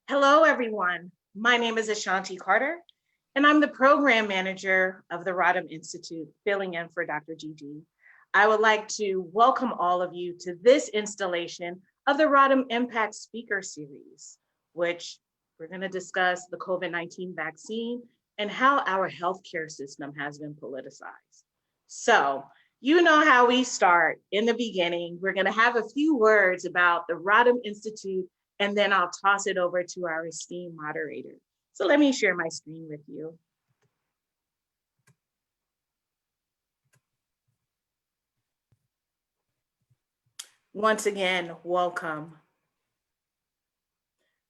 Hello, everyone. My name is Ashanti Carter, and I'm the program manager of the Rodham Institute, filling in for Dr. Gigi. I would like to welcome all of you to this installation of the Rodham Impact Speaker Series, which we're going to discuss the COVID-19 vaccine and how our healthcare system has been politicized. So, you know how we start in the beginning. We're going to have a few words about the Rodham Institute, and then I'll toss it over to our esteemed moderator. So let me share my screen with you. Once again, welcome.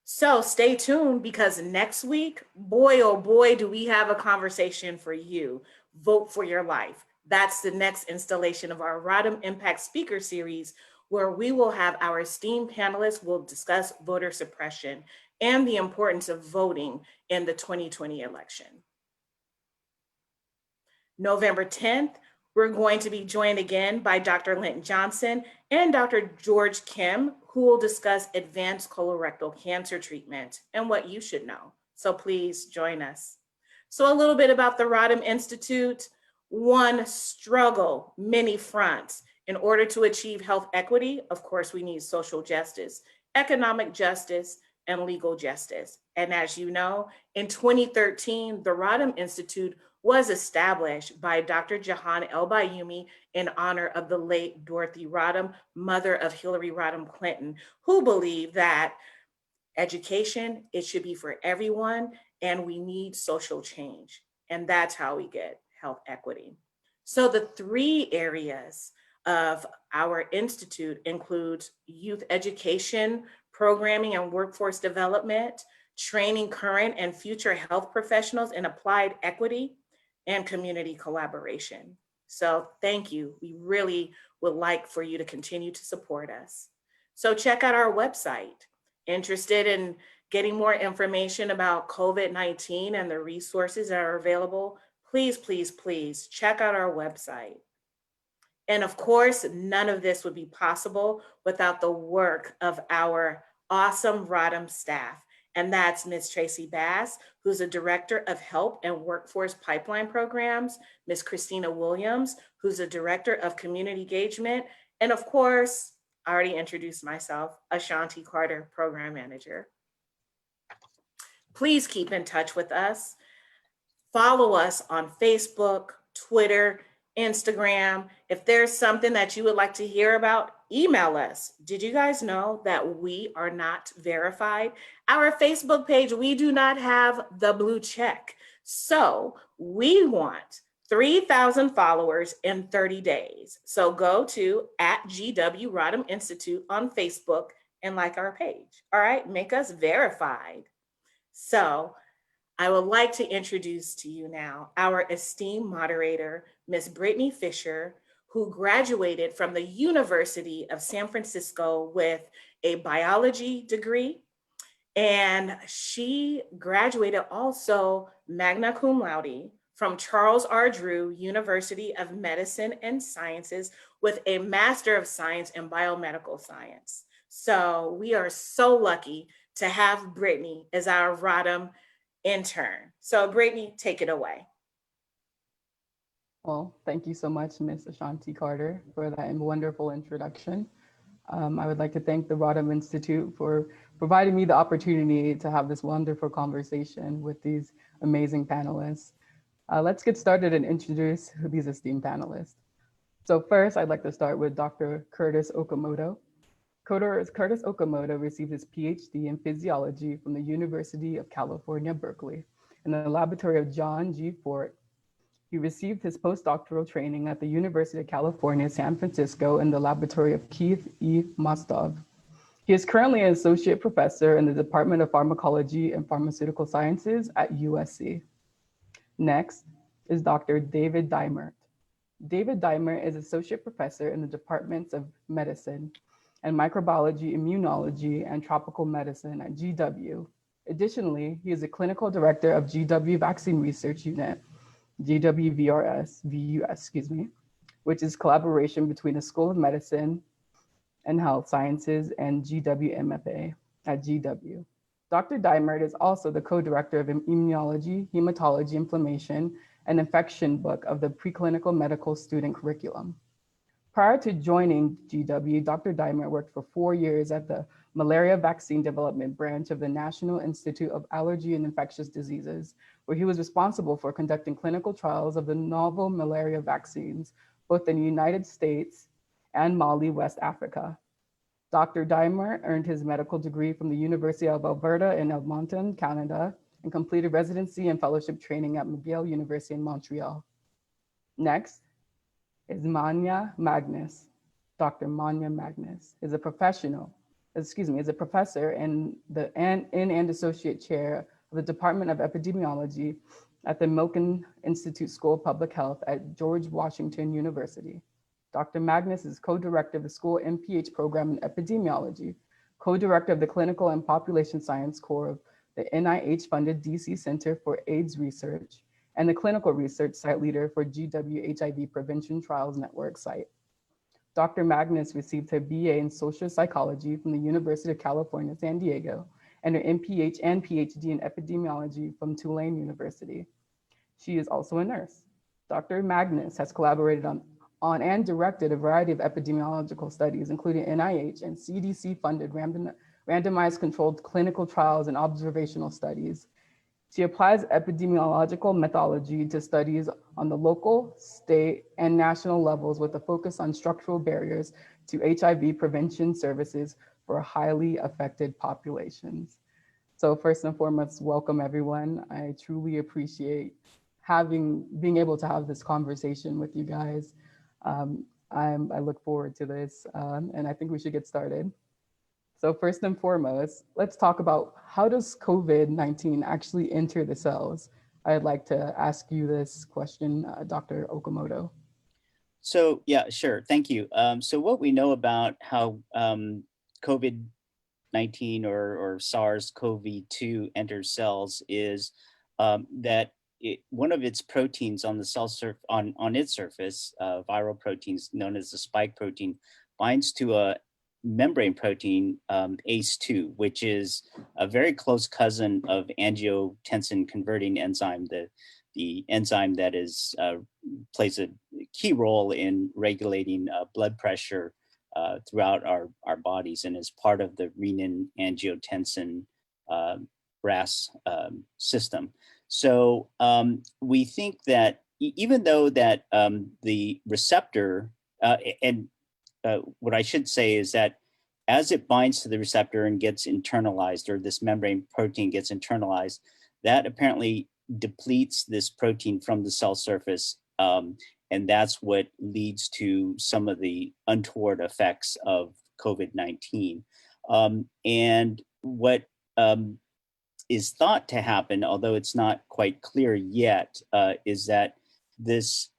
So stay tuned because next week, boy, oh boy, do we have a conversation for you. Vote for your life. That's the next installation of our Rodham Impact Speaker Series, where we will have our esteemed panelists will discuss voter suppression and the importance of voting in the 2020 election. November 10th, we're going to be joined again by Dr. Linton Johnson and Dr. George Kim, who will discuss advanced colorectal cancer treatment and what you should know. So please join us. So a little bit about the Rodham Institute. One, struggle, many fronts. In order to achieve health equity, of course, we need social justice, economic justice, and legal justice. And as you know, in 2013, the Rodham Institute was established by Dr. Jahan El-Bayoumi in honor of the late Dorothy Rodham, mother of Hillary Rodham Clinton, who believed that education, it should be for everyone, and we need social change. And that's how we get health equity. So the three areas of our institute includes youth education, programming and workforce development, training current and future health professionals in applied equity, and community collaboration. So thank you. We really would like for you to continue to support us. So check out our website. Interested in getting more information about COVID-19 and the resources that are available, please, please, please check out our website. And of course, none of this would be possible without the work of our awesome Rodham staff. And that's Ms. Tracy Bass, who's the Director of Help and Workforce Pipeline Programs, Ms. Christina Williams, who's the Director of Community Engagement, and of course, I already introduced myself, Ashanti Carter, Program Manager. Please keep in touch with us. Follow us on Facebook, Twitter, Instagram. If there's something that you would like to hear about, email us. Did you guys know that we are not verified? Our Facebook page, we do not have the blue check. So we want 3,000 followers in 30 days. So go to @GW Rodham Institute on Facebook and like our page. All right, make us verified. So I would like to introduce to you now our esteemed moderator, Ms. Brittanee Fisher, who graduated from the University of San Francisco with a biology degree. And she graduated also magna cum laude from Charles R. Drew University of Medicine and Sciences with a Master of Science in Biomedical Science. So we are so lucky to have Brittanee as our Rodham intern. So Brittanee, take it away. Well, thank you so much, Ms. Ashanti Carter, for that wonderful introduction. I would like to thank the Rodham Institute for providing me the opportunity to have this wonderful conversation with these amazing panelists. Let's get started and introduce these esteemed panelists. So first, I'd like to start with Dr. Curtis Okamoto. Curtis Okamoto received his PhD in physiology from the University of California, Berkeley, in the laboratory of John G. Fort. He received his postdoctoral training at the University of California, San Francisco in the laboratory of Keith E. Mostov. He is currently an associate professor in the Department of Pharmacology and Pharmaceutical Sciences at USC. Next is Dr. David Diemert. David Diemert is associate professor in the departments of medicine and microbiology, immunology, and tropical medicine at GW. Additionally, he is a clinical director of GW Vaccine Research Unit, GWVRS, which is collaboration between the School of Medicine and Health Sciences and GW MFA at GW. Dr. Diemert is also the co-director of Immunology, Hematology, Inflammation, and Infection book of the Preclinical Medical Student Curriculum. Prior to joining GW, Dr. Diemert worked for 4 years at the Malaria Vaccine Development Branch of the National Institute of Allergy and Infectious Diseases, where he was responsible for conducting clinical trials of the novel malaria vaccines, both in the United States and Mali, West Africa. Dr. Diemert earned his medical degree from the University of Alberta in Edmonton, Canada, and completed residency and fellowship training at McGill University in Montreal. Next is Manya Magnus. Dr. Manya Magnus is a professional, is a professor and associate chair of the Department of Epidemiology at the Milken Institute School of Public Health at George Washington University. Dr. Magnus is co-director of the school MPH program in epidemiology, co-director of the Clinical and Population Science Core of the NIH-funded DC Center for AIDS Research, and the clinical research site leader for GW HIV Prevention Trials Network site. Dr. Magnus received her BA in social psychology from the University of California, San Diego, and her MPH and PhD in epidemiology from Tulane University. She is also a nurse. Dr. Magnus has collaborated on and directed a variety of epidemiological studies, including NIH and CDC-funded randomized controlled clinical trials and observational studies. She applies epidemiological methodology to studies on the local, state, and national levels with a focus on structural barriers to HIV prevention services for highly affected populations. So first and foremost, welcome everyone. I truly appreciate being able to have this conversation with you guys. I look forward to this, and I think we should get started. So first and foremost, let's talk about how does COVID-19 actually enter the cells? I'd like to ask you this question, Dr. Okamoto. So yeah, sure, thank you. So what we know about how COVID-19 or SARS-CoV-2 enters cells is that one of its proteins on the cell on its surface, viral proteins known as the spike protein, binds to a membrane protein, ACE2, which is a very close cousin of angiotensin converting enzyme, the enzyme that is plays a key role in regulating blood pressure throughout our bodies and is part of the renin-angiotensin RAS system. So we think that even though that the receptor, what I should say is that as it binds to the receptor and gets internalized, or this membrane protein gets internalized, that apparently depletes this protein from the cell surface. And that's what leads to some of the untoward effects of COVID-19. And what is thought to happen, although it's not quite clear yet, is that this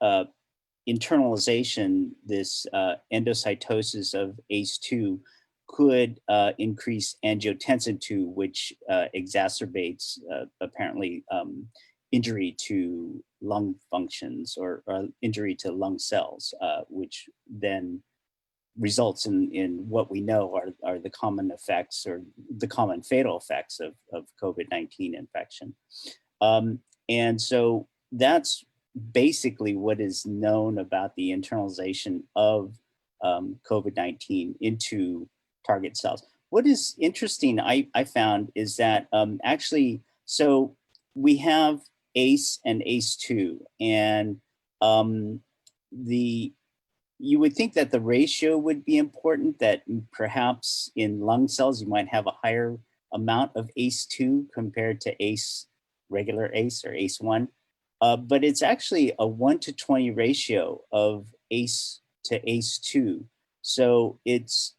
internalization, this endocytosis of ACE2 could increase angiotensin 2, which exacerbates apparently injury to lung functions or injury to lung cells, which then results in what we know are the common effects or the common fatal effects of COVID-19 infection. And so that's basically what is known about the internalization of COVID-19 into target cells. What is interesting, I found, is that actually, so we have ACE and ACE2, and you would think that the ratio would be important, that perhaps in lung cells you might have a higher amount of ACE2 compared to ACE, regular ACE or ACE1. But it's actually a 1:20 ratio of ACE to ACE2. So it's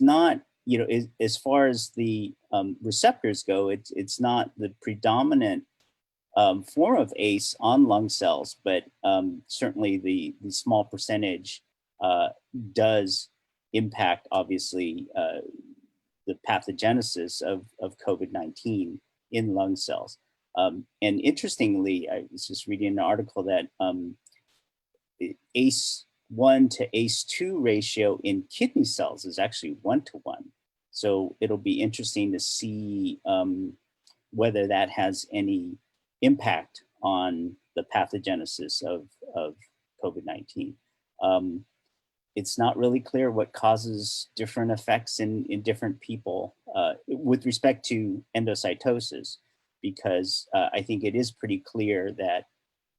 not, you know, as far as the receptors go, it's not the predominant form of ACE on lung cells, but certainly the small percentage does impact, obviously, the pathogenesis of COVID-19 in lung cells. And interestingly, I was just reading an article that ACE1 to ACE2 ratio in kidney cells is actually 1:1. So it'll be interesting to see whether that has any impact on the pathogenesis of COVID-19. It's not really clear what causes different effects in different people with respect to endocytosis, because I think it is pretty clear that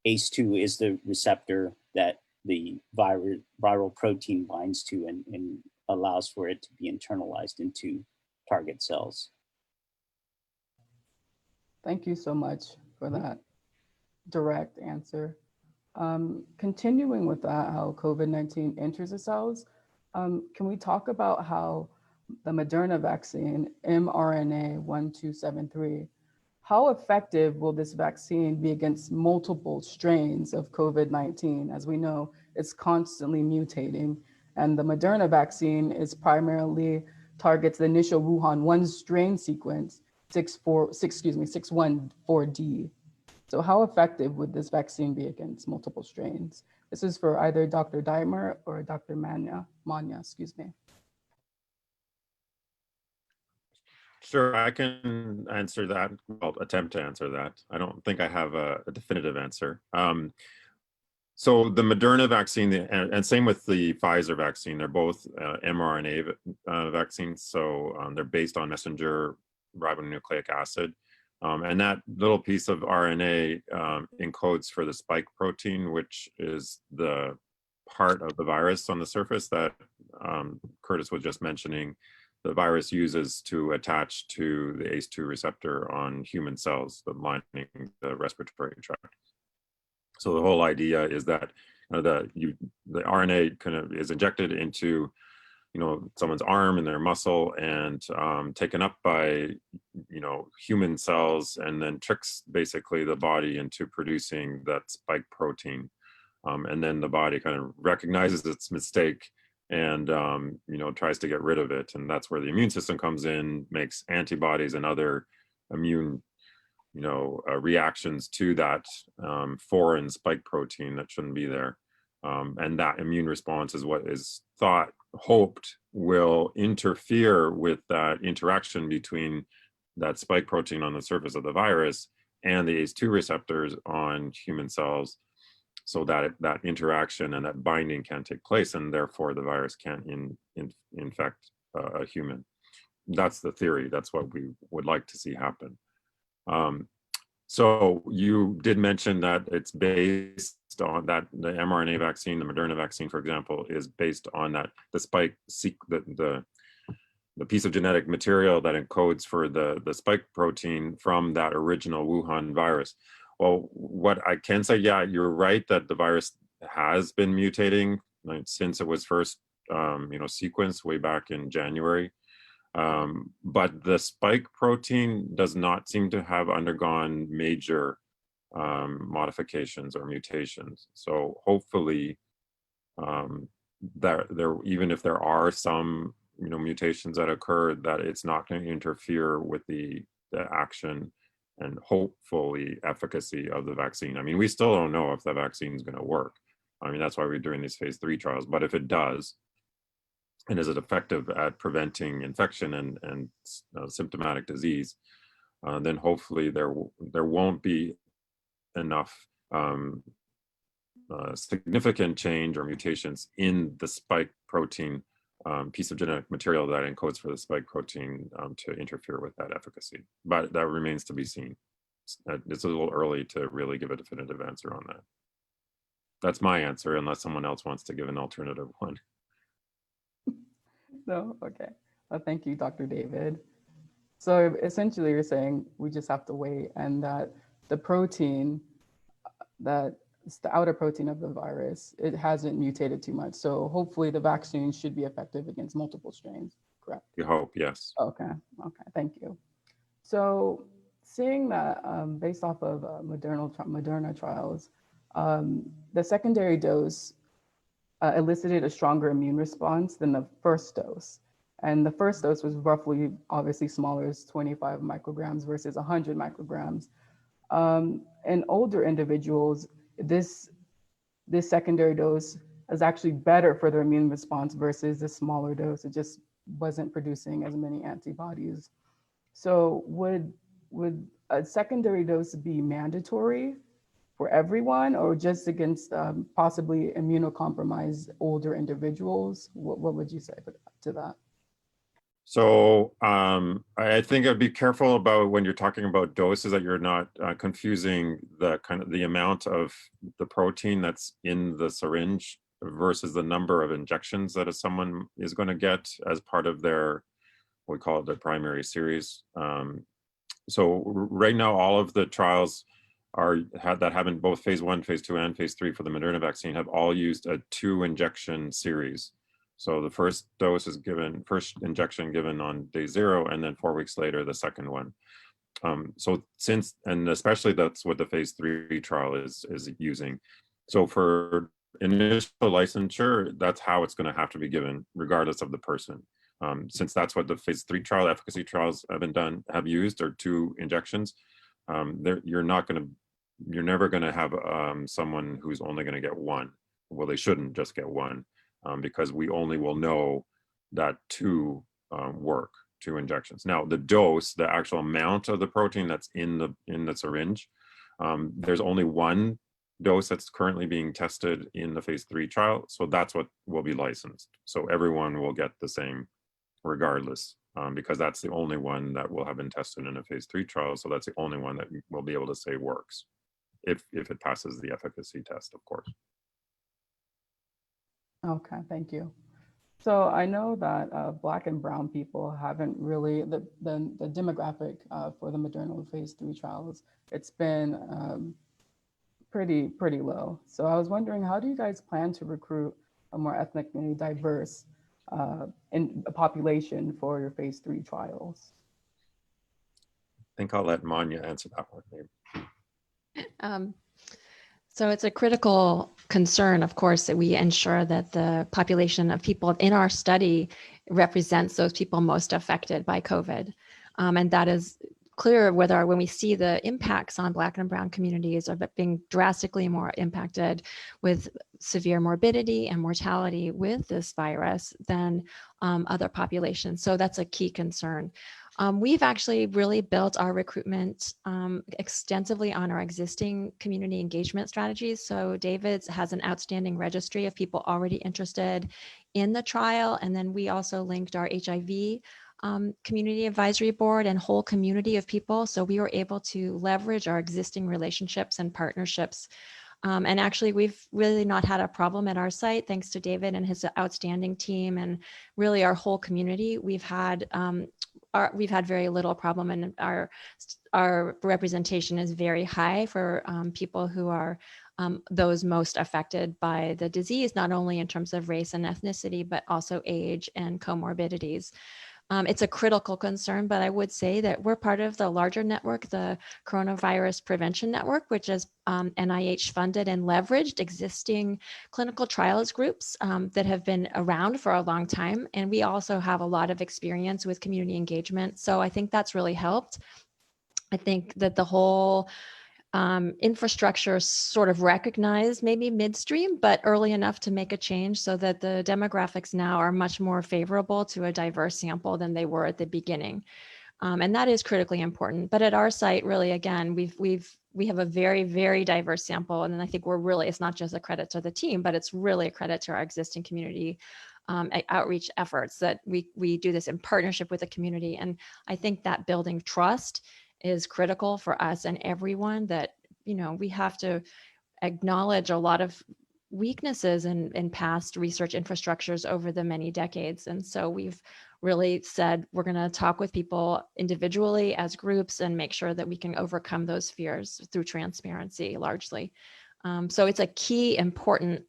ACE2 is the receptor that the viral protein binds to and allows for it to be internalized into target cells. Thank you so much for that direct answer. Continuing with that, how COVID-19 enters the cells, can we talk about how the Moderna vaccine, mRNA-1273, how effective will this vaccine be against multiple strains of COVID-19? As we know, it's constantly mutating, and the Moderna vaccine is primarily targets the initial Wuhan 1 strain sequence, 614D. So how effective would this vaccine be against multiple strains? This is for either Dr. Diemert or Dr. Manya, excuse me. Sure, I can answer that. Well, attempt to answer that. I don't think I have a definitive answer. So the Moderna vaccine, and same with the Pfizer vaccine, they're both mRNA vaccines. So they're based on messenger ribonucleic acid. And that little piece of RNA encodes for the spike protein, which is the part of the virus on the surface that Curtis was just mentioning. The virus uses to attach to the ACE2 receptor on human cells, the lining the respiratory tract. So the whole idea is that the RNA kind of is injected into someone's arm and their muscle and taken up by human cells, and then tricks basically the body into producing that spike protein, and then the body kind of recognizes its mistake and tries to get rid of it, and that's where the immune system comes in, makes antibodies and other immune reactions to that foreign spike protein that shouldn't be there, and that immune response is what is hoped will interfere with that interaction between that spike protein on the surface of the virus and the ACE2 receptors on human cells, so that that interaction and that binding can take place, and therefore the virus can't infect a human. That's the theory. That's what we would like to see happen. So you did mention that it's based on that, the mRNA vaccine, the Moderna vaccine, for example, is based on that, the spike, the piece of genetic material that encodes for the spike protein from that original Wuhan virus. Well, what I can say, yeah, you're right that the virus has been mutating since it was first, sequenced way back in January. But the spike protein does not seem to have undergone major modifications or mutations. So hopefully, even if there are some mutations that occur, that it's not going to interfere with the action and hopefully efficacy of the vaccine. I mean, we still don't know if the vaccine is going to work. I mean, that's why we're doing these phase 3 trials. But if it does, and is it effective at preventing infection and symptomatic disease, then hopefully there won't be enough significant change or mutations in the spike protein piece of genetic material that encodes for the spike protein to interfere with that efficacy. But that remains to be seen. It's a little early to really give a definitive answer on that. That's my answer, unless someone else wants to give an alternative one. No, okay. Thank you, Dr. David. So essentially you're saying we just have to wait, and that the protein, that it's the outer protein of the virus, it hasn't mutated too much. So hopefully the vaccine should be effective against multiple strains, correct? We hope, yes. Okay, thank you. So seeing that based off of Moderna trials, the secondary dose elicited a stronger immune response than the first dose. And the first dose was roughly, obviously smaller, as 25 micrograms versus 100 micrograms. In older individuals, this secondary dose is actually better for their immune response versus the smaller dose. It just wasn't producing as many antibodies. So would a secondary dose be mandatory for everyone, or just against possibly immunocompromised older individuals? What would you say to that? So I think I'd be careful about when you're talking about doses that you're not confusing the the amount of the protein that's in the syringe versus the number of injections that someone is going to get as part of their, we call it their primary series. So right now, all of the trials that have in both phase 1, phase 2, and phase 3 for the Moderna vaccine have all used a 2-injection series. So the first dose is given, first injection given on day 0, and then 4 weeks later, the second one. So since, and especially that's what the phase 3 trial is using. So for initial licensure, that's how it's going to have to be given, regardless of the person. Since that's what the phase 3 trial efficacy trials have used, or 2 injections. You're never going to have someone who's only going to get 1. Well, they shouldn't just get 1, because we only will know that 2 work, 2 injections. Now, the dose, the actual amount of the protein that's in the syringe, there's only 1 dose that's currently being tested in the phase 3 trial. So that's what will be licensed. So everyone will get the same regardless, because that's the only one that will have been tested in a phase 3 trial. So that's the only one that we'll be able to say works, if it passes the efficacy test, of course. Okay, thank you. So I know that Black and Brown people haven't really, the demographic for the Moderna phase 3 trials, it's been pretty low. So I was wondering, how do you guys plan to recruit a more ethnically diverse in a population for your phase 3 trials? I think I'll let Manya answer that one, maybe. So it's a critical concern, of course, that we ensure that the population of people in our study represents those people most affected by COVID. And that is clear when we see the impacts on Black and Brown communities of being drastically more impacted with severe morbidity and mortality with this virus than other populations. So that's a key concern. We've actually really built our recruitment extensively on our existing community engagement strategies. So David's has an outstanding registry of people already interested in the trial. And then we also linked our HIV community advisory board and whole community of people. So we were able to leverage our existing relationships and partnerships. And actually, we've really not had a problem at our site, thanks to David and his outstanding team, and really our whole community. We've had very little problem, and our representation is very high for people who are those most affected by the disease, not only in terms of race and ethnicity, but also age and comorbidities. It's a critical concern, but I would say that we're part of the larger network, the Coronavirus Prevention Network, which is NIH funded and leveraged existing clinical trials groups that have been around for a long time. And we also have a lot of experience with community engagement. So I think that's really helped. I think that the whole infrastructure sort of recognized maybe midstream, but early enough to make a change so that the demographics now are much more favorable to a diverse sample than they were at the beginning. And that is critically important. But at our site, really, again, we have a very, very diverse sample. And I think it's not just a credit to the team, but it's really a credit to our existing community outreach efforts that we do this in partnership with the community. And I think that building trust is critical for us and everyone, that, we have to acknowledge a lot of weaknesses in past research infrastructures over the many decades. And so we've really said we're going to talk with people individually as groups and make sure that we can overcome those fears through transparency largely. So it's a key important,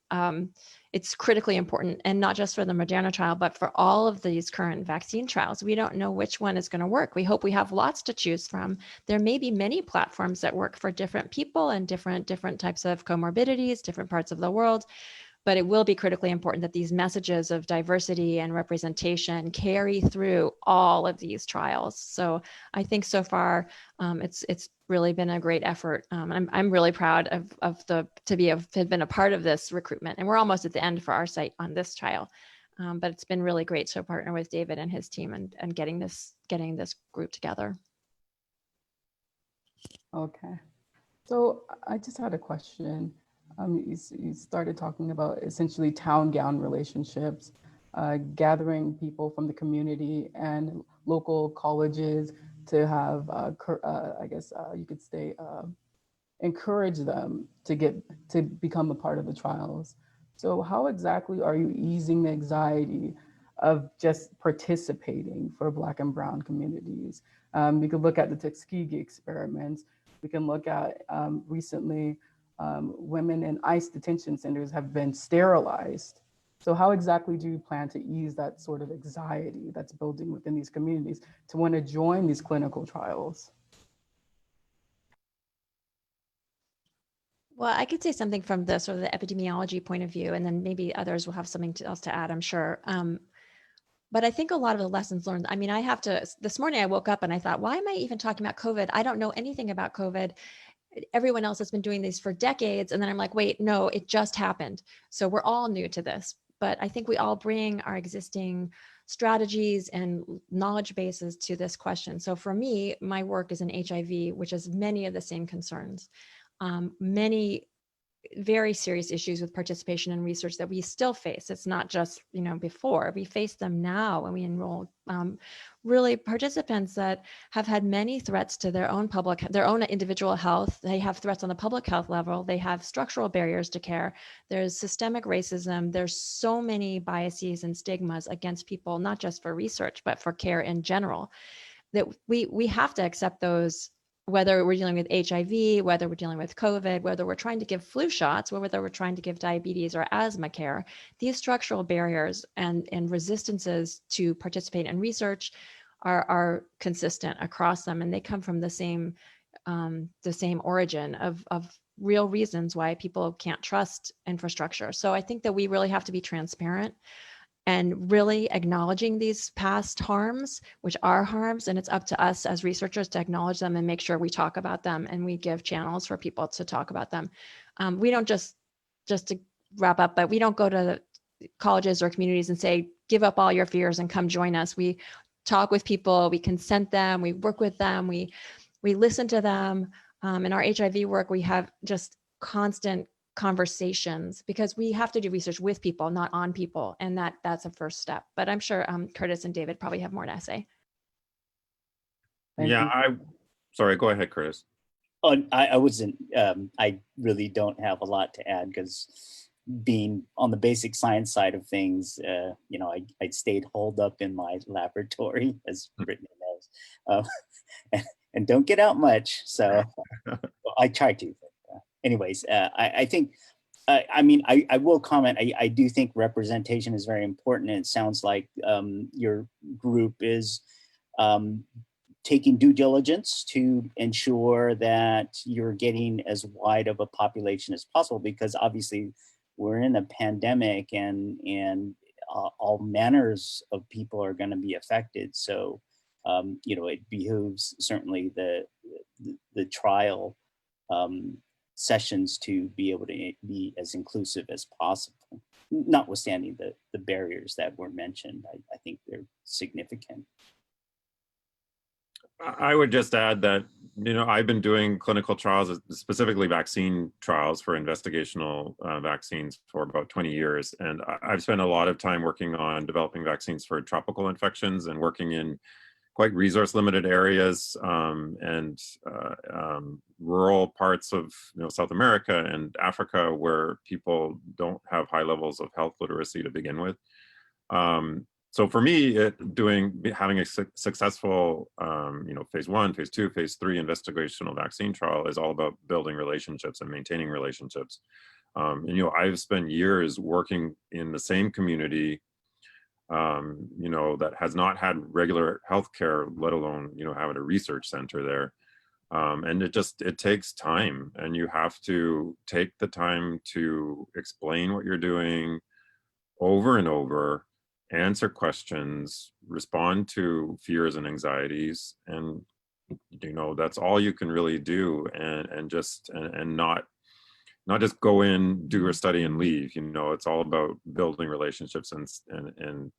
it's critically important, and not just for the Moderna trial, but for all of these current vaccine trials. We don't know which one is going to work. We hope we have lots to choose from. There may be many platforms that work for different people and different types of comorbidities, different parts of the world. But it will be critically important that these messages of diversity and representation carry through all of these trials. So I think so far it's really been a great effort. I'm really proud to have been a part of this recruitment, and we're almost at the end for our site on this trial. But it's been really great to partner with David and his team and getting this group together. Okay. So I just had a question. You started talking about essentially town gown relationships, gathering people from the community and local colleges to have, I guess you could say, encourage them to become a part of the trials. So how exactly are you easing the anxiety of just participating for Black and Brown communities? We could look at the Tuskegee experiments. We can look at recently, women in ICE detention centers have been sterilized. So how exactly do you plan to ease that sort of anxiety that's building within these communities to want to join these clinical trials? Well, I could say something from the sort of the epidemiology point of view, and then maybe others will have something else to add, I'm sure. But I think a lot of the lessons learned, I mean, this morning I woke up and I thought, why am I even talking about COVID? I don't know anything about COVID. Everyone else has been doing these for decades. And then I'm like, wait, no, it just happened. So we're all new to this. But I think we all bring our existing strategies and knowledge bases to this question. So for me, my work is in HIV, which has many of the same concerns. Many very serious issues with participation in research that we still face. It's not just, before, we face them now when we enroll really participants that have had many threats to their own individual health. They have threats on the public health level. They have structural barriers to care. There's systemic racism. There's so many biases and stigmas against people, not just for research, but for care in general, that we have to accept those, whether we're dealing with HIV, whether we're dealing with COVID, whether we're trying to give flu shots, whether we're trying to give diabetes or asthma care. These structural barriers and resistances to participate in research are consistent across them, and they come from the same origin of real reasons why people can't trust infrastructure. So I think that we really have to be transparent and really acknowledging these past harms, which are harms, and it's up to us as researchers to acknowledge them and make sure we talk about them and we give channels for people to talk about them. We don't just to wrap up, but we don't go to colleges or communities and say, give up all your fears and come join us. We talk with people, we consent them, we work with them, we listen to them. In our HIV work, we have just constant conversations because we have to do research with people, not on people. And that's a first step. But I'm sure Curtis and David probably have more to say. Sorry, go ahead, Curtis. Oh, I wasn't, I really don't have a lot to add because being on the basic science side of things, I stayed holed up in my laboratory, as Brittanee knows, and don't get out much. So I try to. Anyways, I think, I will comment. I do think representation is very important. And it sounds like your group is taking due diligence to ensure that you're getting as wide of a population as possible, because obviously we're in a pandemic and all manners of people are going to be affected. So, it behooves certainly the trial sessions to be able to be as inclusive as possible, notwithstanding the barriers that were mentioned. I think they're significant. I would just add that, I've been doing clinical trials, specifically vaccine trials for investigational vaccines for about 20 years. And I've spent a lot of time working on developing vaccines for tropical infections and working in quite resource limited areas and rural parts of South America and Africa where people don't have high levels of health literacy to begin with. So for me, having a successful phase 1, phase 2, phase 3 investigational vaccine trial is all about building relationships and maintaining relationships. I've spent years working in the same community that has not had regular healthcare, let alone, having a research center there. And it takes time, and you have to take the time to explain what you're doing over and over, answer questions, respond to fears and anxieties. And, that's all you can really do, and not not just go in, do a study and leave. You know, it's all about building relationships and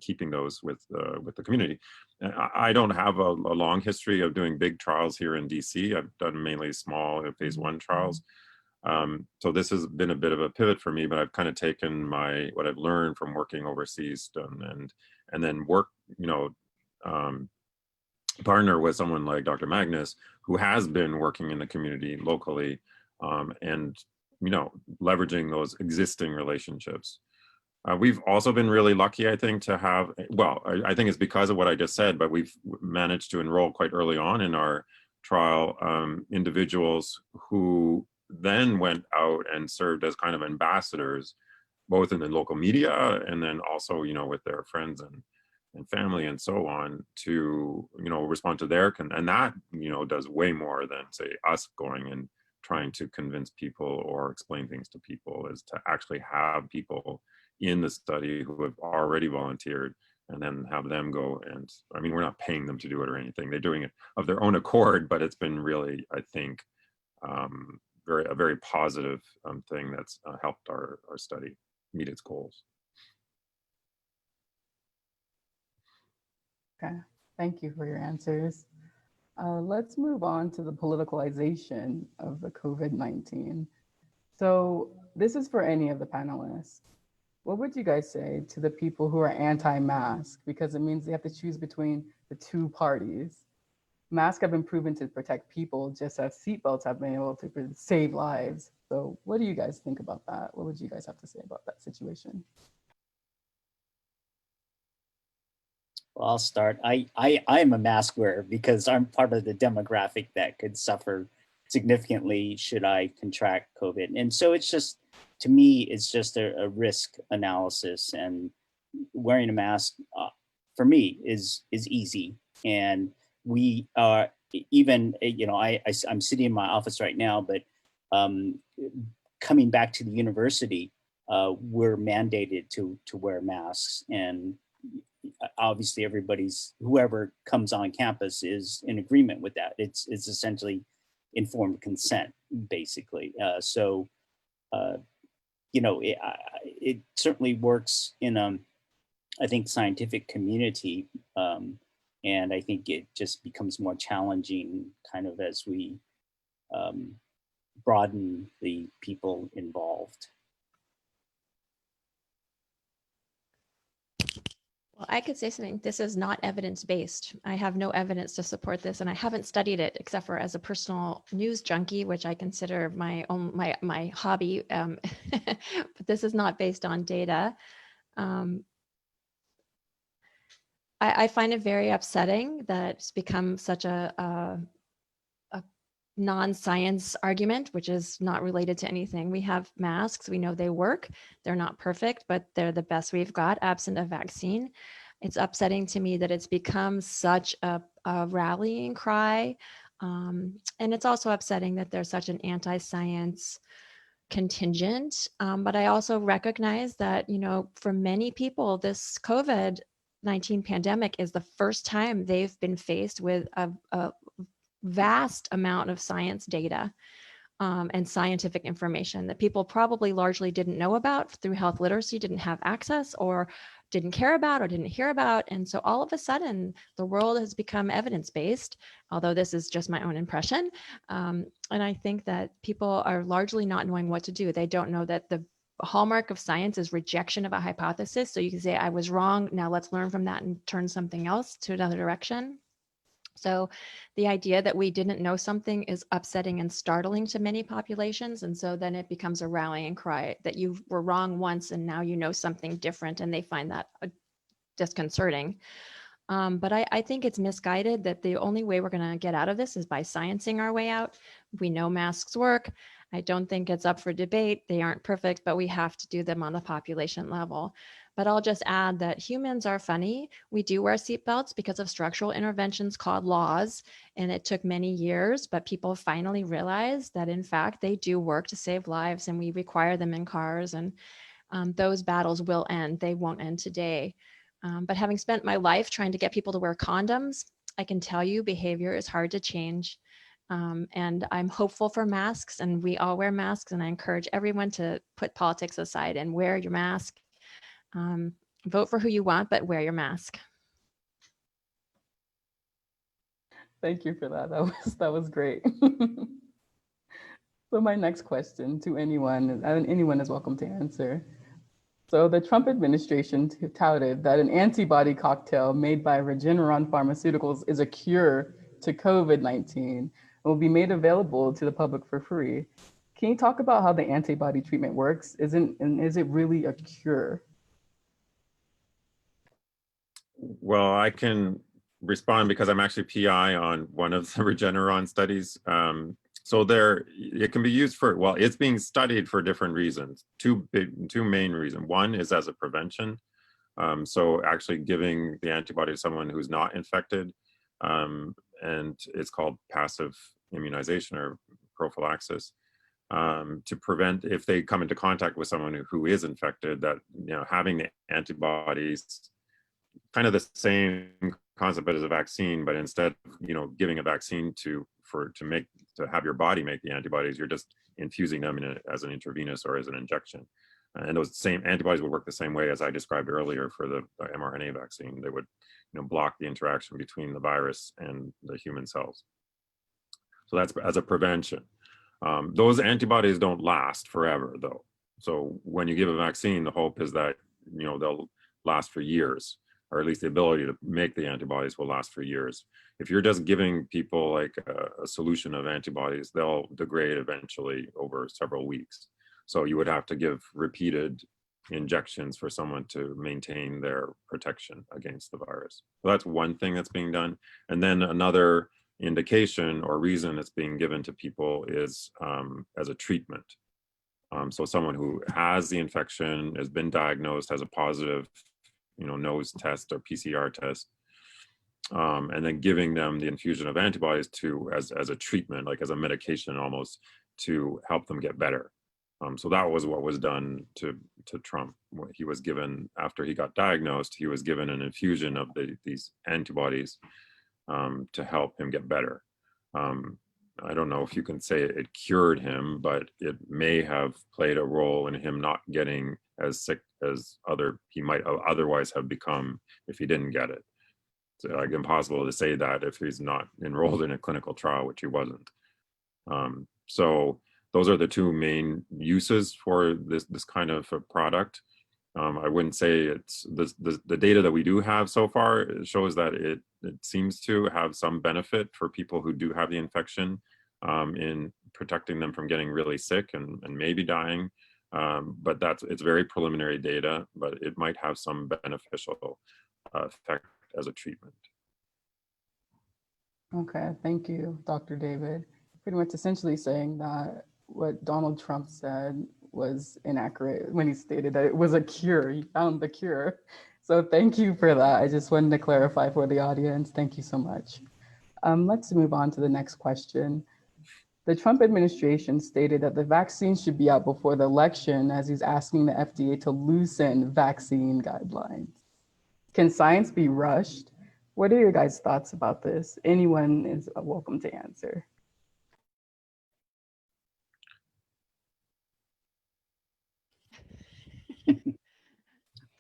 keeping those with the community. And I don't have a long history of doing big trials here in DC. I've done mainly small phase 1 trials. So this has been a bit of a pivot for me, but I've kind of taken what I've learned from working overseas and then work, you know, partner with someone like Dr. Magnus, who has been working in the community locally, and, you know, leveraging those existing relationships. We've also been really lucky, I think, to have, well, I think it's because of what I just said, but we've managed to enroll quite early on in our trial individuals who then went out and served as kind of ambassadors, both in the local media and then also, you know, with their friends and family and so on, to, you know, respond to their, and that, you know, does way more than, say, us going and trying to convince people or explain things to people, is to actually have people in the study who have already volunteered and then have them go. And I mean, we're not paying them to do it or anything. They're doing it of their own accord, but it's been really, I think, a very positive thing that's helped our study meet its goals. Okay, thank you for your answers. Let's move on to the politicalization of the COVID-19. So this is for any of the panelists. What would you guys say to the people who are anti-mask? Because it means they have to choose between the two parties. Masks have been proven to protect people, just as seatbelts have been able to save lives. So what do you guys think about that? What would you guys have to say about that situation? Well, I'll start. I am a mask wearer because I'm part of the demographic that could suffer significantly should I contract COVID. And so it's just, to me, it's just a risk analysis, and wearing a mask for me is easy. And we are even, you know, I'm sitting in my office right now, but coming back to the university, we're mandated to wear masks, and obviously whoever comes on campus is in agreement with that. It's essentially informed consent, basically. You know, it certainly works in I think, scientific community, and I think it just becomes more challenging kind of as we broaden the people involved. Well, I could say something. This is not evidence-based. I have no evidence to support this, and I haven't studied it except for as a personal news junkie, which I consider my own my hobby. But this is not based on data. I find it very upsetting that it's become such a non-science argument, which is not related to anything. We have masks. We know they work. They're not perfect, but they're the best we've got, absent a vaccine. It's upsetting to me that it's become such a rallying cry. And it's also upsetting that there's such an anti-science contingent. But I also recognize that, you know, for many people, this COVID-19 pandemic is the first time they've been faced with a vast amount of science data and scientific information that people probably largely didn't know about through health literacy, didn't have access, or didn't care about, or didn't hear about. And so all of a sudden, the world has become evidence-based, although this is just my own impression. And I think that people are largely not knowing what to do. They don't know that the hallmark of science is rejection of a hypothesis. So you can say, I was wrong. Now let's learn from that and turn something else to another direction. So the idea that we didn't know something is upsetting and startling to many populations. And so then it becomes a rallying cry that you were wrong once and now you know something different, and they find that disconcerting. But I think it's misguided that the only way we're going to get out of this is by sciencing our way out. We know masks work. I don't think it's up for debate. They aren't perfect, but we have to do them on the population level. But I'll just add that humans are funny. We do wear seatbelts because of structural interventions called laws, and it took many years, but people finally realized that in fact they do work to save lives, and we require them in cars, and those battles will end. They won't end today. But having spent my life trying to get people to wear condoms, I can tell you behavior is hard to change. And I'm hopeful for masks, and we all wear masks, and I encourage everyone to put politics aside and wear your mask. Vote for who you want, but wear your mask. Thank you for that. That was great. So my next question to anyone, and anyone is welcome to answer. So the Trump administration touted that an antibody cocktail made by Regeneron Pharmaceuticals is a cure to COVID-19 and will be made available to the public for free. Can you talk about how the antibody treatment works? Is it really a cure? Well, I can respond because I'm actually PI on one of the Regeneron studies. So it can be used for, well, it's being studied for different reasons. Two main reasons. One is as a prevention. So actually giving the antibody to someone who's not infected, and it's called passive immunization or prophylaxis, to prevent if they come into contact with someone who is infected, that having the antibodies, kind of the same concept as a vaccine, but instead of giving a vaccine to have your body make the antibodies, you're just infusing them as an intravenous or as an injection. And those same antibodies would work the same way as I described earlier for the mRNA vaccine. They would block the interaction between the virus and the human cells. So that's as a prevention. Those antibodies don't last forever though. So when you give a vaccine, the hope is that they'll last for years, or at least the ability to make the antibodies will last for years. If you're just giving people like a solution of antibodies, they'll degrade eventually over several weeks. So you would have to give repeated injections for someone to maintain their protection against the virus. So that's one thing that's being done. And then another indication or reason it's being given to people is as a treatment. So someone who has the infection, has been diagnosed, has a positive nose test or PCR test, and then giving them the infusion of antibodies as a treatment, like as a medication almost, to help them get better. So that was what was done to Trump. He was given, after he got diagnosed, he was given an infusion of these antibodies to help him get better. I don't know if you can say it cured him, but it may have played a role in him not getting as sick as he might otherwise have become if he didn't get it. It's like impossible to say that if he's not enrolled in a clinical trial, which he wasn't. So those are the two main uses for this kind of a product. I wouldn't say it's the data that we do have so far shows that it seems to have some benefit for people who do have the infection in protecting them from getting really sick and maybe dying. But it's very preliminary data, but it might have some beneficial effect as a treatment. Okay, thank you, Dr. David. Pretty much essentially saying that what Donald Trump said was inaccurate when he stated that it was a cure. He found the cure. So thank you for that. I just wanted to clarify for the audience. Thank you so much. Let's move on to the next question. The Trump administration stated that the vaccine should be out before the election, as he's asking the FDA to loosen vaccine guidelines. Can science be rushed? What are your guys' thoughts about this? Anyone is welcome to answer.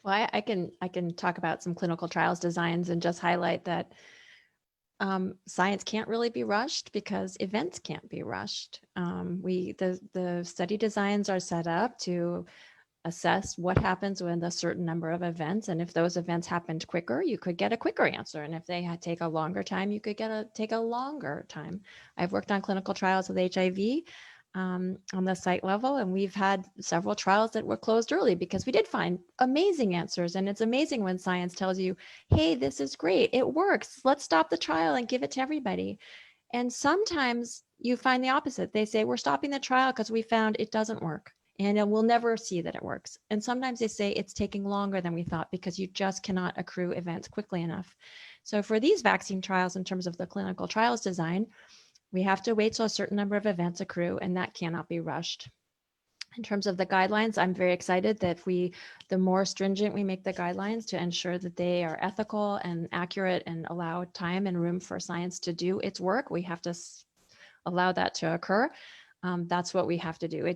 Well, I can talk about some clinical trials designs and just highlight that science can't really be rushed because events can't be rushed. The study designs are set up to assess what happens when a certain number of events, and if those events happened quicker, you could get a quicker answer, and if they take a longer time, you could take a longer time. I've worked on clinical trials with HIV on the site level, and we've had several trials that were closed early because we did find amazing answers. And it's amazing when science tells you, hey, this is great, it works, let's stop the trial and give it to everybody. And sometimes you find the opposite. They say, we're stopping the trial because we found it doesn't work and we'll never see that it works. And sometimes they say it's taking longer than we thought because you just cannot accrue events quickly enough. So for these vaccine trials, in terms of the clinical trials design, we have to wait till a certain number of events accrue, and that cannot be rushed. In terms of the guidelines, I'm very excited that the more stringent we make the guidelines to ensure that they are ethical and accurate and allow time and room for science to do its work, we have to allow that to occur, that's what we have to do.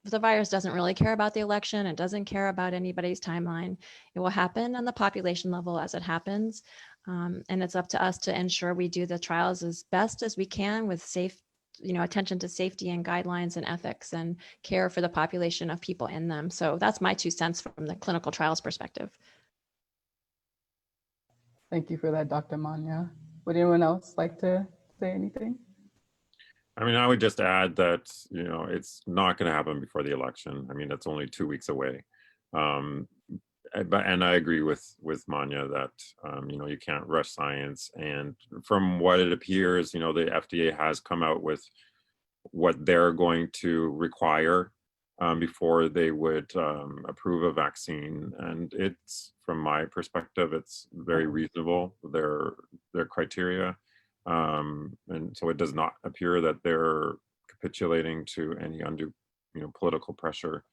The virus doesn't really care about the election. It doesn't care about anybody's timeline. It will happen on the population level as it happens. And it's up to us to ensure we do the trials as best as we can with safe, attention to safety and guidelines and ethics and care for the population of people in them. So that's my 2 cents from the clinical trials perspective. Thank you for that, Dr. Manya. Would anyone else like to say anything? I mean, I would just add that, it's not going to happen before the election. I mean, it's only 2 weeks away. And I agree with Manya that, you can't rush science. And from what it appears, the FDA has come out with what they're going to require before they would approve a vaccine. And it's, from my perspective, it's very reasonable, their criteria. And so it does not appear that they're capitulating to any undue, political pressure.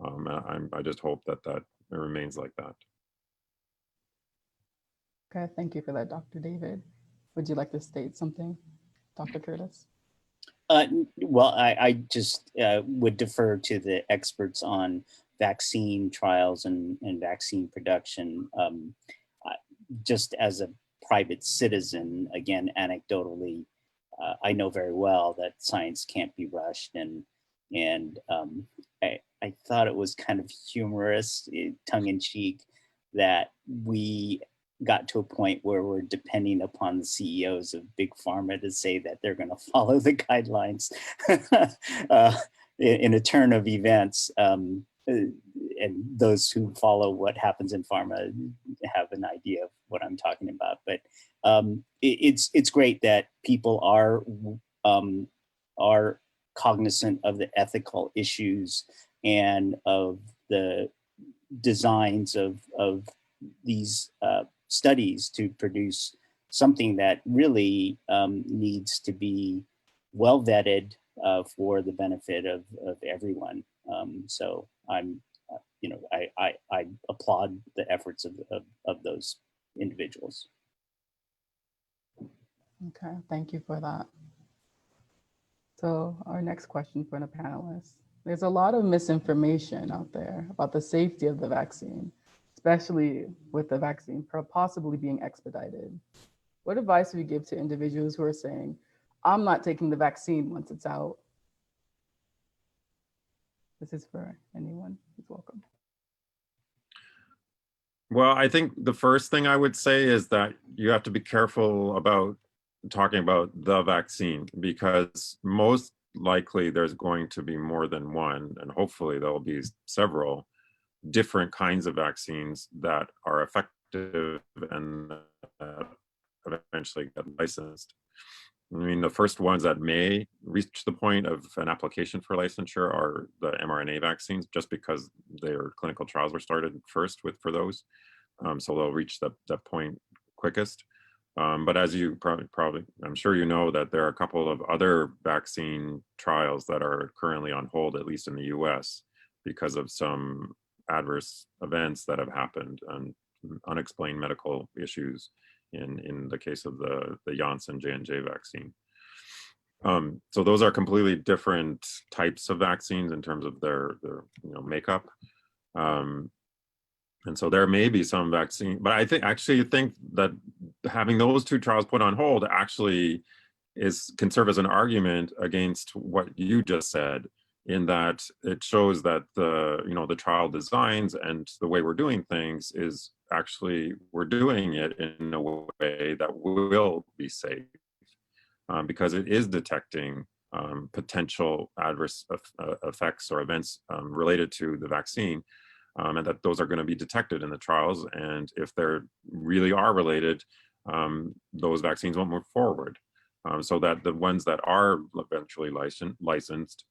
I just hope that it remains like that. Okay, thank you for that, Dr. David. Would you like to state something, Dr. Curtis? Well, I just would defer to the experts on vaccine trials and vaccine production. Just as a private citizen, again, anecdotally, I know very well that science can't be rushed, and I thought it was kind of humorous, tongue-in-cheek, that we got to a point where we're depending upon the CEOs of big pharma to say that they're going to follow the guidelines in a turn of events. And those who follow what happens in pharma have an idea of what I'm talking about. But it's great that people are cognizant of the ethical issues and of the designs of these studies to produce something that really needs to be well vetted for the benefit of everyone. So I'm, I applaud the efforts of those individuals. Okay, thank you for that. So our next question for the panelists. There's a lot of misinformation out there about the safety of the vaccine, especially with the vaccine possibly being expedited. What advice would you give to individuals who are saying, I'm not taking the vaccine once it's out? This is for anyone who's welcome. Well, I think the first thing I would say is that you have to be careful about talking about the vaccine, because most likely there's going to be more than one, and hopefully there'll be several different kinds of vaccines that are effective and eventually get licensed. I mean, the first ones that may reach the point of an application for licensure are the mRNA vaccines, just because their clinical trials were started first for those. So they'll reach that point quickest. But as you probably, I'm sure you know, that there are a couple of other vaccine trials that are currently on hold, at least in the US, because of some adverse events that have happened and unexplained medical issues in the case of the Janssen J&J vaccine. So those are completely different types of vaccines in terms of their makeup. And so there may be some vaccine, but I think that having those two trials put on hold actually can serve as an argument against what you just said, in that it shows that the trial designs and the way we're doing things is actually, we're doing it in a way that will be safe, because it is detecting potential adverse effects or events related to the vaccine. And that those are going to be detected in the trials. And if they really are related, those vaccines won't move forward. So that the ones that are eventually licensed,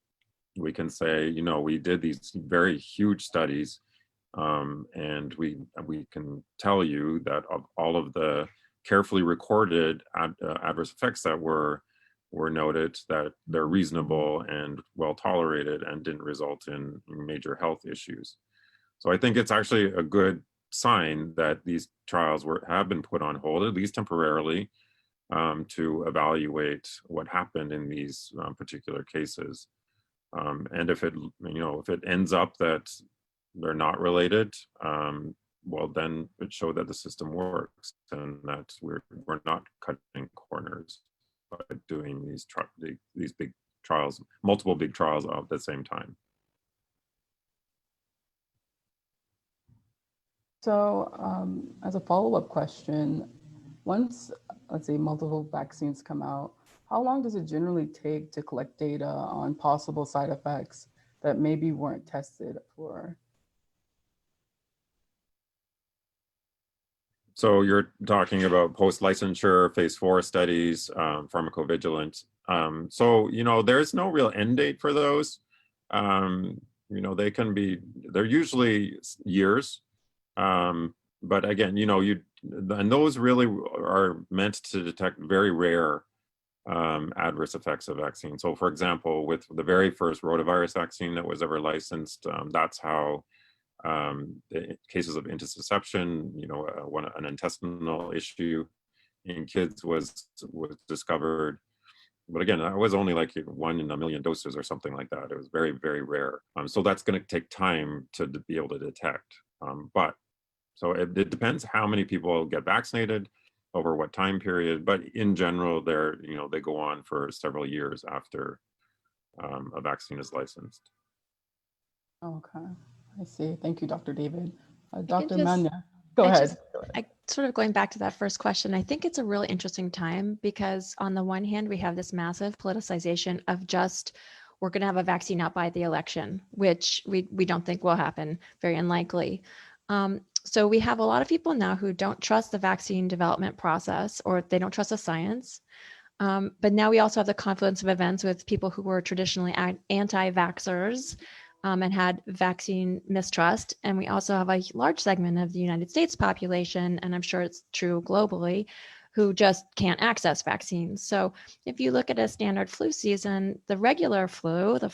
we can say, we did these very huge studies, and we can tell you that of all of the carefully recorded adverse effects that were noted, that they're reasonable and well tolerated and didn't result in major health issues. So I think it's actually a good sign that these trials have been put on hold, at least temporarily, to evaluate what happened in these particular cases. And if it, if it ends up that they're not related, well, then it showed that the system works and that we're not cutting corners by doing these big trials, multiple big trials at the same time. So as a follow-up question, once, let's say, multiple vaccines come out, how long does it generally take to collect data on possible side effects that maybe weren't tested for? So you're talking about post-licensure, phase 4 studies, pharmacovigilance. So, there's no real end date for those. They're usually years. But again, and those really are meant to detect very rare adverse effects of vaccine. So for example, with the very first rotavirus vaccine that was ever licensed, that's how the cases of intussusception, an intestinal issue in kids was discovered. But again, that was only like 1 in a million doses or something like that. It was very, very rare. So that's going to take time to be able to detect. So it depends how many people get vaccinated over what time period, but in general, they go on for several years after a vaccine is licensed. Okay, I see. Thank you, Dr. David. Dr. just- Manya, go ahead. I sort of going back to that first question, I think it's a really interesting time because on the one hand, we have this massive politicization of just, we're going to have a vaccine out by the election, which we don't think will happen, very unlikely. So we have a lot of people now who don't trust the vaccine development process, or they don't trust the science. But now we also have the confluence of events with people who were traditionally anti-vaxxers and had vaccine mistrust. And we also have a large segment of the United States population, and I'm sure it's true globally, who just can't access vaccines. So if you look at a standard flu season, the regular flu, the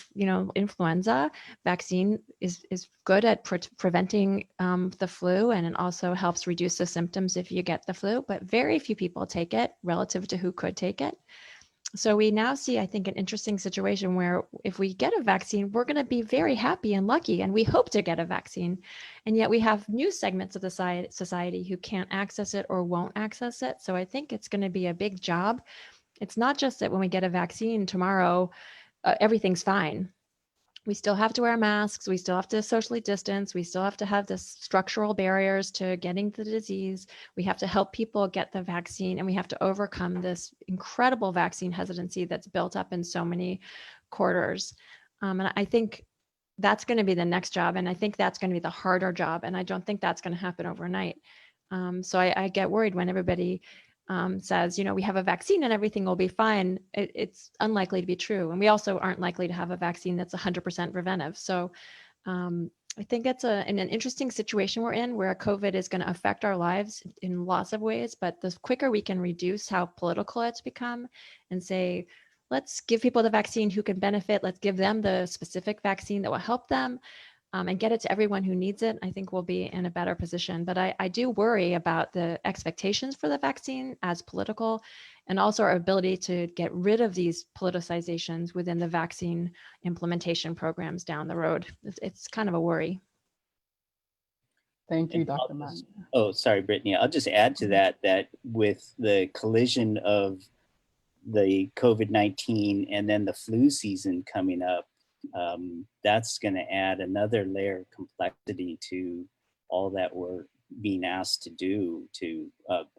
influenza vaccine is good at preventing the flu, and it also helps reduce the symptoms if you get the flu, but very few people take it relative to who could take it. So we now see, I think, an interesting situation where if we get a vaccine, we're going to be very happy and lucky, and we hope to get a vaccine. And yet we have new segments of the society who can't access it or won't access it. So I think it's going to be a big job. It's not just that when we get a vaccine tomorrow, everything's fine. We still have to wear masks. We still have to socially distance. We still have to have the structural barriers to getting the disease. We have to help people get the vaccine, and we have to overcome this incredible vaccine hesitancy that's built up in so many quarters. And I think that's going to be the next job. And I think that's going to be the harder job. And I don't think that's going to happen overnight. So I get worried when everybody says, we have a vaccine and everything will be fine. It's unlikely to be true. And we also aren't likely to have a vaccine that's 100% preventive. So I think it's an interesting situation we're in, where COVID is going to affect our lives in lots of ways. But the quicker we can reduce how political it's become and say, let's give people the vaccine who can benefit, let's give them the specific vaccine that will help them, and get it to everyone who needs it, I think we'll be in a better position. But I do worry about the expectations for the vaccine as political, and also our ability to get rid of these politicizations within the vaccine implementation programs down the road. It's kind of a worry. Thank you, Dr. Manya. Oh, sorry, Brittany. I'll just add to that with the collision of the COVID-19 and then the flu season coming up, that's going to add another layer of complexity to all that we're being asked to do to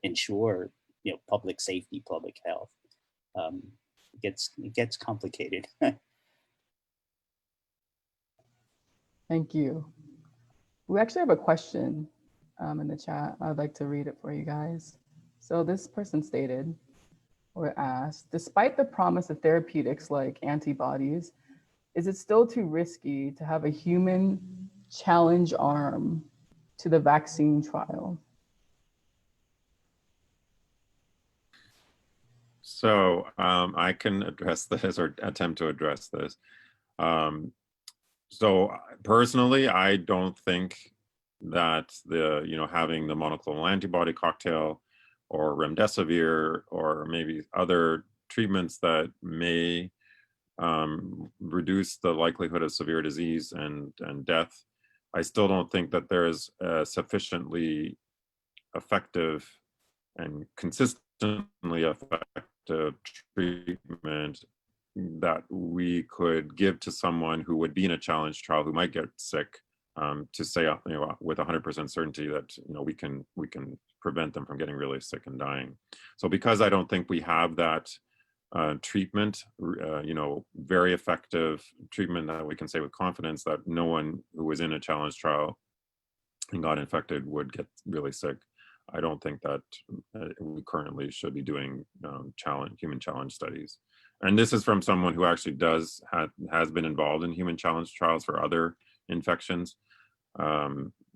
ensure, public safety, public health. It gets complicated. Thank you. We actually have a question in the chat. I'd like to read it for you guys. So this person stated or asked, despite the promise of therapeutics like antibodies, is it still too risky to have a human challenge arm to the vaccine trial? So I can address this, or attempt to address this. So personally, I don't think that having the monoclonal antibody cocktail or remdesivir, or maybe other treatments that may reduce the likelihood of severe disease and death, I still don't think that there is a sufficiently effective and consistently effective treatment that we could give to someone who would be in a challenge trial who might get sick, to say, with 100% certainty that we can prevent them from getting really sick and dying. So because I don't think we have that treatment, very effective treatment that we can say with confidence that no one who was in a challenge trial and got infected would get really sick, I don't think that we currently should be doing human challenge studies. And this is from someone who actually has been involved in human challenge trials for other infections.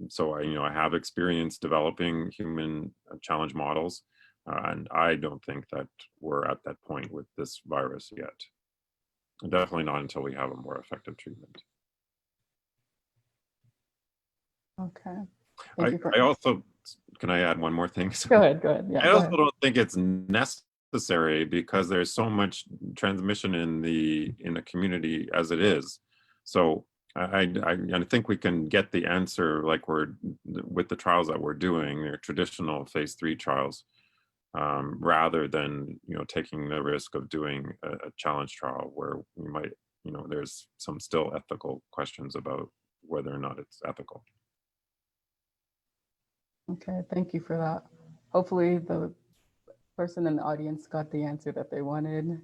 So I have experience developing human challenge models, and I don't think that we're at that point with this virus yet. Definitely not until we have a more effective treatment. Okay. I also, can I add one more thing? Go ahead. Yeah, I also don't think it's necessary because there's so much transmission in the community as it is. So I think we can get the answer like with the trials that we're doing, they're traditional phase 3 trials, rather than taking the risk of doing a challenge trial where we might there's some still ethical questions about whether or not it's ethical. Okay, thank you for that. Hopefully the person in the audience got the answer that they wanted.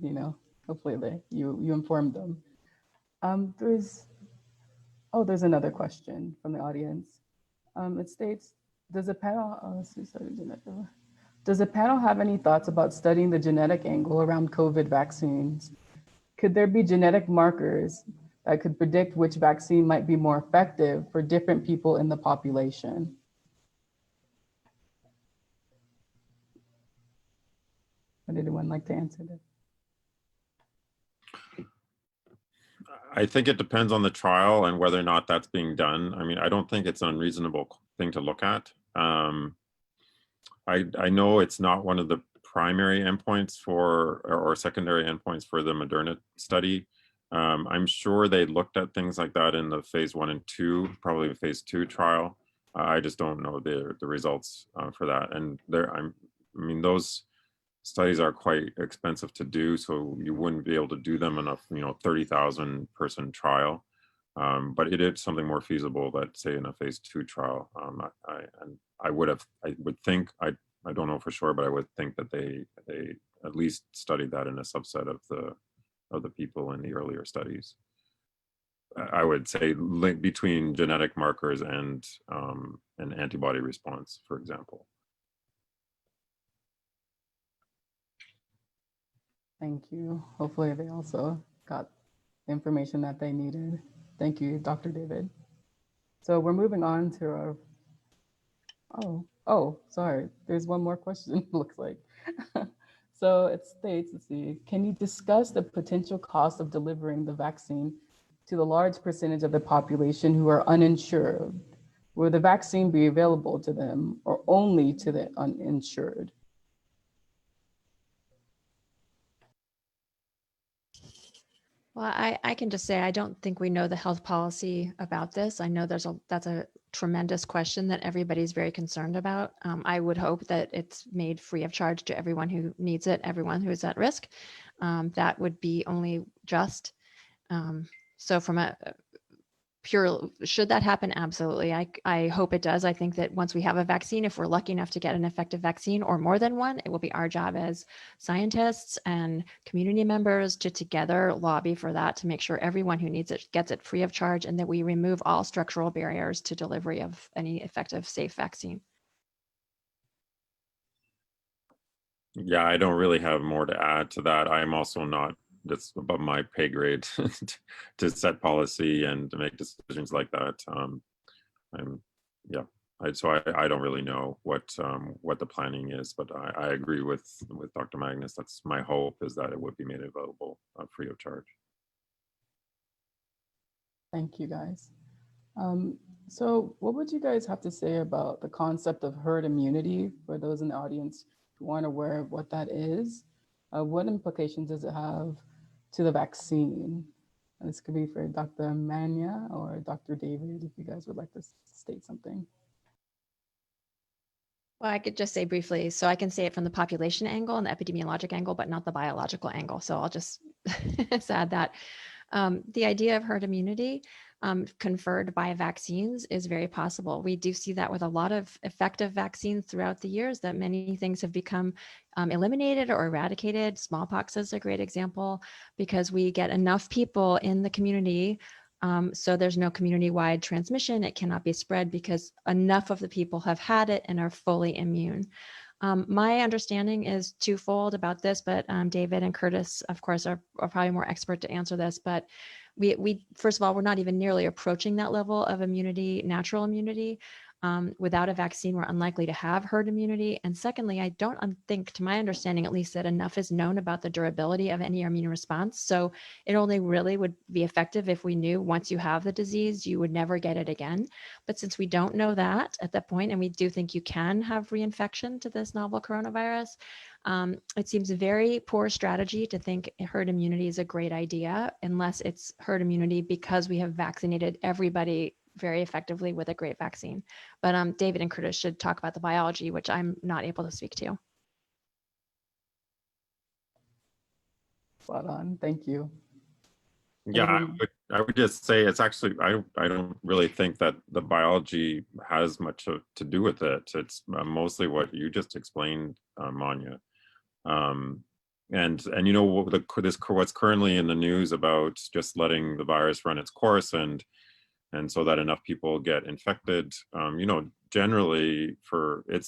Hopefully you informed them. There's another question from the audience. It states, does the panel have any thoughts about studying the genetic angle around COVID vaccines? Could there be genetic markers that could predict which vaccine might be more effective for different people in the population? Would anyone like to answer this? I think it depends on the trial and whether or not that's being done. I mean, I don't think it's an unreasonable thing to look at. I know it's not one of the primary endpoints or secondary endpoints for the Moderna study. I'm sure they looked at things like that in the phase 1 and 2, probably the phase 2 trial. I just don't know the results for that. And those studies are quite expensive to do, so you wouldn't be able to do them in a 30,000 person trial. But it is something more feasible that, say, in a phase 2 trial. I would think, I don't know for sure, but I would think that they at least studied that in a subset of the people in the earlier studies. I would say link between genetic markers and an antibody response, for example. Thank you. Hopefully they also got the information that they needed. Thank you, Dr. David. So we're moving on to our, sorry, there's one more question, looks like. So it states, let's see, can you discuss the potential cost of delivering the vaccine to the large percentage of the population who are uninsured? Will the vaccine be available to them or only to the uninsured? Well, I can just say I don't think we know the health policy about this. I know that's a tremendous question that everybody's very concerned about. I would hope that it's made free of charge to everyone who needs it, everyone who's at risk. That would be only just. So from a pure, should that happen? Absolutely. I hope it does. I think that once we have a vaccine, if we're lucky enough to get an effective vaccine or more than one, it will be our job as scientists and community members to together lobby for that, to make sure everyone who needs it gets it free of charge, and that we remove all structural barriers to delivery of any effective, safe vaccine. Yeah, I don't really have more to add to that. I'm also not, that's above my pay grade to set policy and to make decisions like that. I don't really know what the planning is, but I agree with Dr. Magnus. That's my hope, is that it would be made available free of charge. Thank you, guys. So what would you guys have to say about the concept of herd immunity for those in the audience you aren't aware of what that is, what implications does it have to the vaccine? And this could be for Dr. Manya or Dr. David, if you guys would like to state something. Well, I could just say briefly, so I can say it from the population angle and the epidemiologic angle, but not the biological angle. So I'll just add that. The idea of herd immunity conferred by vaccines is very possible. We do see that with a lot of effective vaccines throughout the years, that many things have become eliminated or eradicated. Smallpox is a great example, because we get enough people in the community, so there's no community-wide transmission. It cannot be spread because enough of the people have had it and are fully immune. My understanding is twofold about this, but David and Curtis, of course, are probably more expert to answer this. But we first of all, we're not even nearly approaching that level of immunity, natural immunity. Without a vaccine, we're unlikely to have herd immunity. And secondly, I don't think, to my understanding at least, that enough is known about the durability of any immune response. So it only really would be effective if we knew once you have the disease, you would never get it again. But since we don't know that at that point, and we do think you can have reinfection to this novel coronavirus, it seems a very poor strategy to think herd immunity is a great idea, unless it's herd immunity because we have vaccinated everybody very effectively with a great vaccine. But David and Curtis should talk about the biology, which I'm not able to speak to. Spot on. Thank you. Yeah, I would just say it's actually, I don't really think that the biology has much to do with it. It's mostly what you just explained, Manya. And you know, what's currently in the news about just letting the virus run its course and so that enough people get infected, you know, generally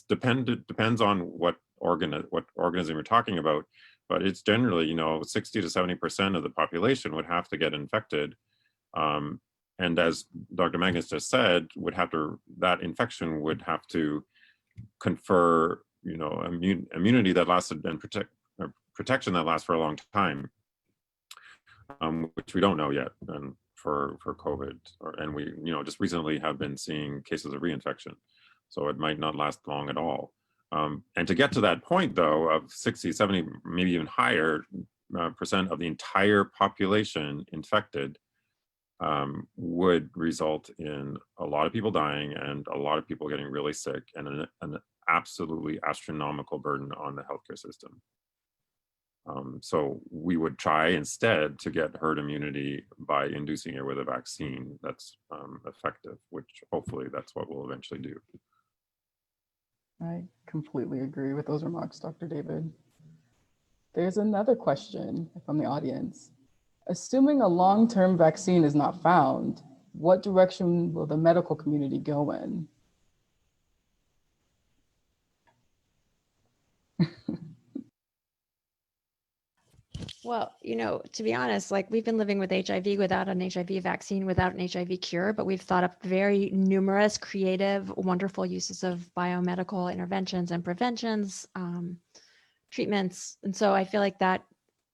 depends on what organism you're talking about, but it's generally, you know, 60 to 70% of the population would have to get infected. And as Dr. Magnus just said, that infection would have to confer, you know, immunity that lasted and protection that lasts for a long time, which we don't know yet. And for COVID, and we, you know, just recently have been seeing cases of reinfection, so it might not last long at all. And to get to that point, though, of 60, 70, maybe even higher percent of the entire population infected, would result in a lot of people dying and a lot of people getting really sick, and an absolutely astronomical burden on the healthcare system. So we would try instead to get herd immunity by inducing it with a vaccine that's effective, which hopefully that's what we'll eventually do. I completely agree with those remarks, Dr. David. There's another question from the audience. Assuming a long-term vaccine is not found, what direction will the medical community go in? Well, you know, to be honest, like we've been living with HIV without an HIV vaccine, without an HIV cure, but we've thought up very numerous, creative, wonderful uses of biomedical interventions and preventions, treatments. And so I feel like that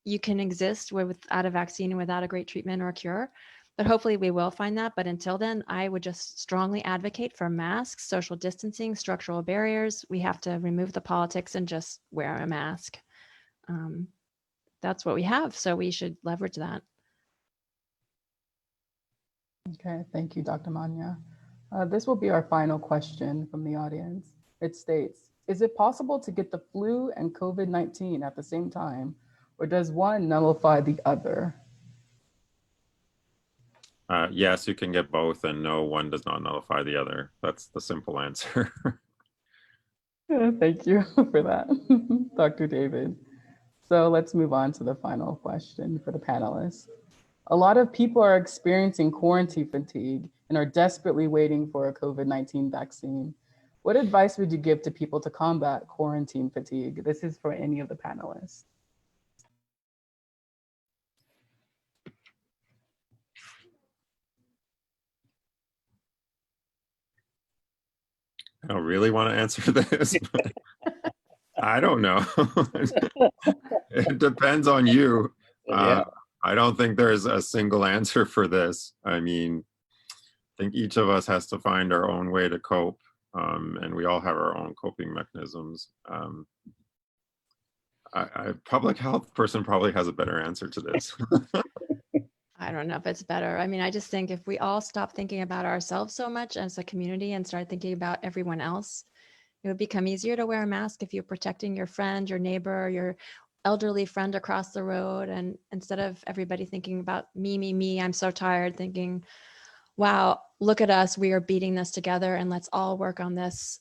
you can exist without a vaccine and without a great treatment or a cure, but hopefully we will find that. But until then, I would just strongly advocate for masks, social distancing, structural barriers. We have to remove the politics and just wear a mask. That's what we have, so we should leverage that. Okay, thank you, Dr. Manya. This will be our final question from the audience. It states, is it possible to get the flu and COVID-19 at the same time, or does one nullify the other? Yes, you can get both, and no, one does not nullify the other. That's the simple answer. Thank you for that, Dr. David. So let's move on to the final question for the panelists. A lot of people are experiencing quarantine fatigue and are desperately waiting for a COVID-19 vaccine. What advice would you give to people to combat quarantine fatigue? This is for any of the panelists. I don't really want to answer this, but I don't know. It depends on you. Yeah. I don't think there's a single answer for this. I mean, I think each of us has to find our own way to cope, and we all have our own coping mechanisms. A public health person probably has a better answer to this. I don't know if it's better. I mean, I just think if we all stop thinking about ourselves so much as a community and start thinking about everyone else, it would become easier to wear a mask if you're protecting your friend, your neighbor, your elderly friend across the road. And instead of everybody thinking about me, I'm so tired, thinking, wow, look at us, we are beating this together and let's all work on this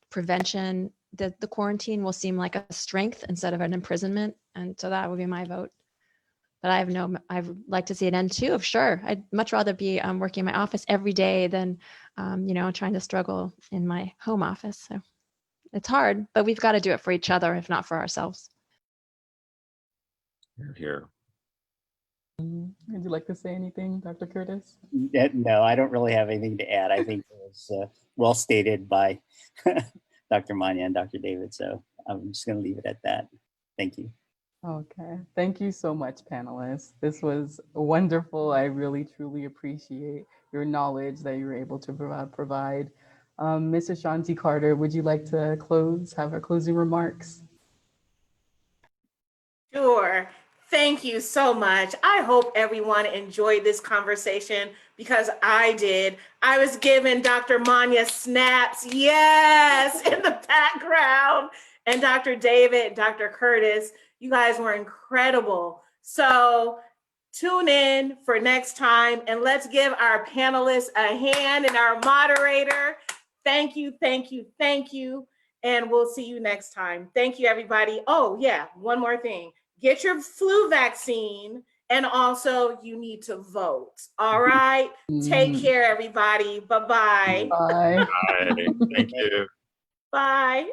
prevention. The quarantine will seem like a strength instead of an imprisonment. And so that would be my vote. But I'd like to see it end too, sure. I'd much rather be working in my office every day than, trying to struggle in my home office. So it's hard, but we've got to do it for each other, if not for ourselves. Here. Would you like to say anything, Dr. Curtis? No, I don't really have anything to add. I think it was well stated by Dr. Manya and Dr. David. So I'm just going to leave it at that. Thank you. Okay, thank you so much, panelists. This was wonderful. I really, truly appreciate your knowledge that you were able to provide. Ms. Ashanti Carter, would you like to have our closing remarks? Sure. Thank you so much. I hope everyone enjoyed this conversation because I did. I was giving Dr. Manya snaps, yes, in the background. And Dr. David, Dr. Curtis, you guys were incredible. So tune in for next time and let's give our panelists a hand and our moderator. Thank you, thank you, thank you. And we'll see you next time. Thank you, everybody. Oh yeah, one more thing. Get your flu vaccine and also you need to vote. All right. Take care, everybody. Bye-bye. Bye. Bye. Thank you. Bye.